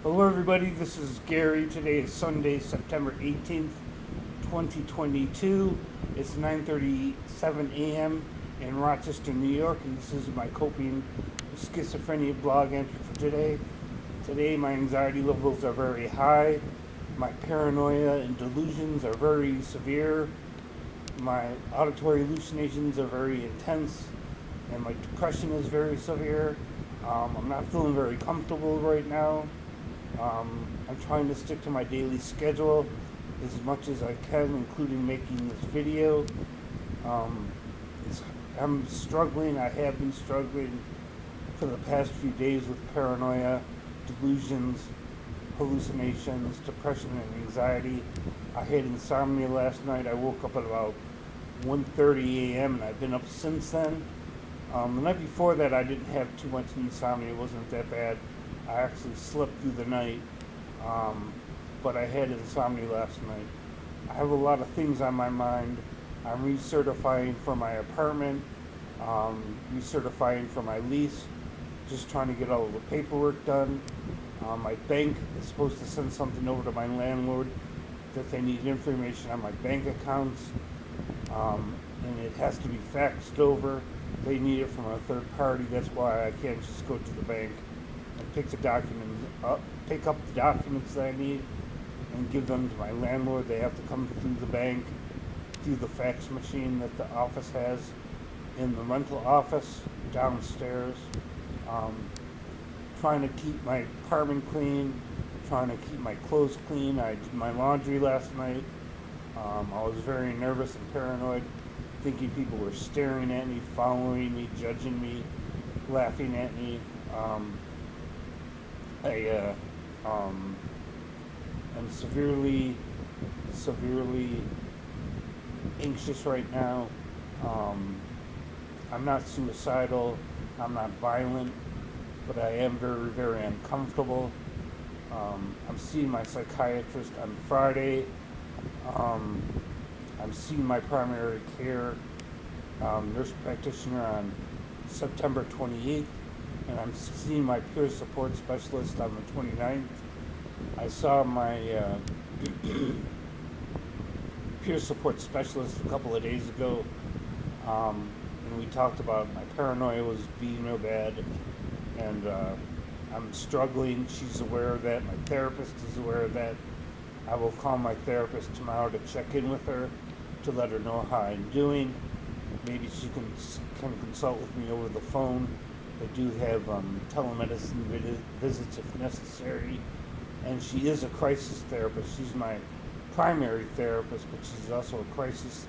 Hello, everybody. This is Gary. Today is Sunday, September 18th, 2022. It's 9:37 a.m. in Rochester, New York, and this is my coping with schizophrenia blog entry for today. Today, my anxiety levels are very high. My paranoia and delusions are very severe. My auditory hallucinations are very intense, and my depression is very severe. I'm not feeling very comfortable right now. I'm trying to stick to my daily schedule as much as I can, including making this video. Um, I'm struggling. I have been struggling for the past few days with paranoia, delusions, hallucinations, depression, and anxiety. I had insomnia last night. I woke up at about 1:30 a.m. and I've been up since then. The night before that, I didn't have too much insomnia. It wasn't that bad. I actually slept through the night, but I had insomnia last night. I have a lot of things on my mind. I'm recertifying for my apartment, recertifying for my lease, just trying to get all of the paperwork done. My bank is supposed to send something over to my landlord that they need information on my bank accounts, and it has to be faxed over. They need it from a third party. That's why I can't just go to the bank and pick up the documents that I need and give them to my landlord. They have to come through the bank, through the fax machine that the office has in the rental office downstairs. Um, Trying to keep my apartment clean, trying to keep my clothes clean. I did my laundry last night. I was very nervous and paranoid, thinking people were staring at me, following me, judging me, laughing at me. I am severely anxious right now. I'm not suicidal. I'm not violent, but I am very, very uncomfortable. I'm seeing my psychiatrist on Friday. I'm seeing my primary care nurse practitioner on September 28th, and I'm seeing my peer support specialist on the 29th. I saw my peer support specialist a couple of days ago, and we talked about my paranoia was being real bad, and I'm struggling. She's aware of that. My therapist is aware of that. I will call my therapist tomorrow to check in with her to let her know how I'm doing. Maybe she can consult with me over the phone. They do have telemedicine visits if necessary. And she is a crisis therapist. She's my primary therapist, but she's also a crisis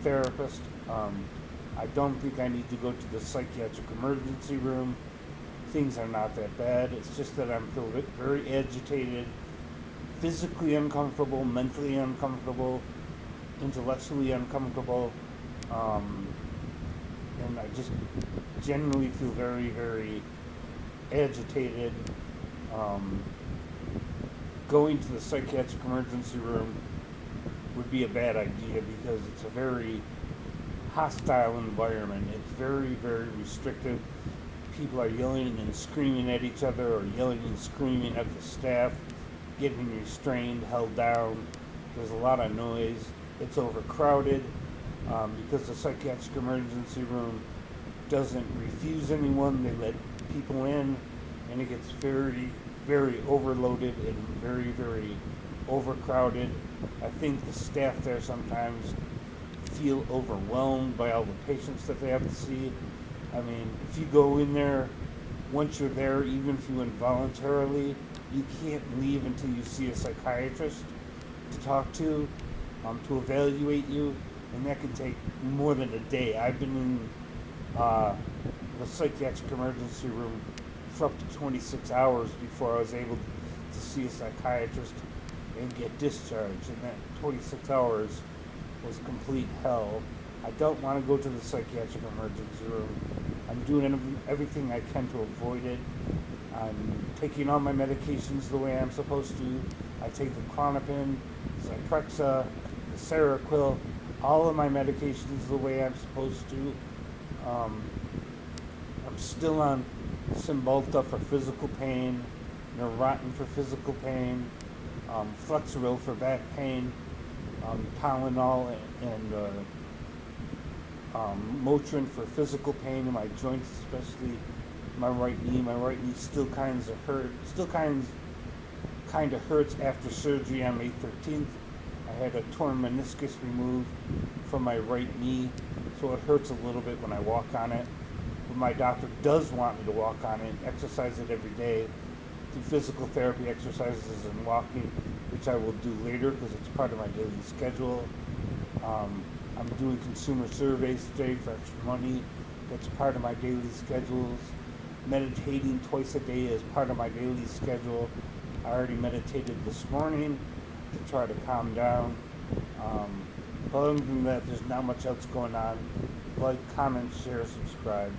therapist. I don't think I need to go to the psychiatric emergency room. Things are not that bad. It's just that I'm feeling very agitated, physically uncomfortable, mentally uncomfortable, intellectually uncomfortable, and I just generally feel very, very agitated. Going to the psychiatric emergency room would be a bad idea because it's a very hostile environment. It's very, very restrictive. People are yelling and screaming at each other, or yelling and screaming at the staff, getting restrained, held down. There's a lot of noise. It's overcrowded because the psychiatric emergency room doesn't refuse anyone. They let people in, and it gets very, very overloaded and very, very overcrowded. I think the staff there sometimes feel overwhelmed by all the patients that they have to see. I mean, if you go in there, once you're there, even if you involuntarily, you can't leave until you see a psychiatrist to talk to evaluate you, and that can take more than a day. I've been in the psychiatric emergency room for up to 26 hours before I was able to see a psychiatrist and get discharged, and that 26 hours was complete hell. I don't want to go to the psychiatric emergency room. I'm doing everything I can to avoid it. I'm taking all my medications the way I'm supposed to. I take the Klonopin, Zyprexa, the Seroquel, all of my medications the way I'm supposed to. I'm still on Cymbalta for physical pain. Neurontin for physical pain, Flexeril for back pain, Tylenol and Motrin for physical pain in my joints, especially my right knee. My right knee still kind of hurts after surgery on May 13th. I had a torn meniscus removed from my right knee, so it hurts a little bit when I walk on it. But my doctor does want me to walk on it, exercise it every day, do physical therapy exercises and walking, which I will do later because it's part of my daily schedule. I'm doing consumer surveys today for extra money. That's part of my daily schedules. Meditating twice a day is part of my daily schedule. I already meditated this morning to try to calm down. But other than that, there's not much else going on. Like, comment, share, subscribe.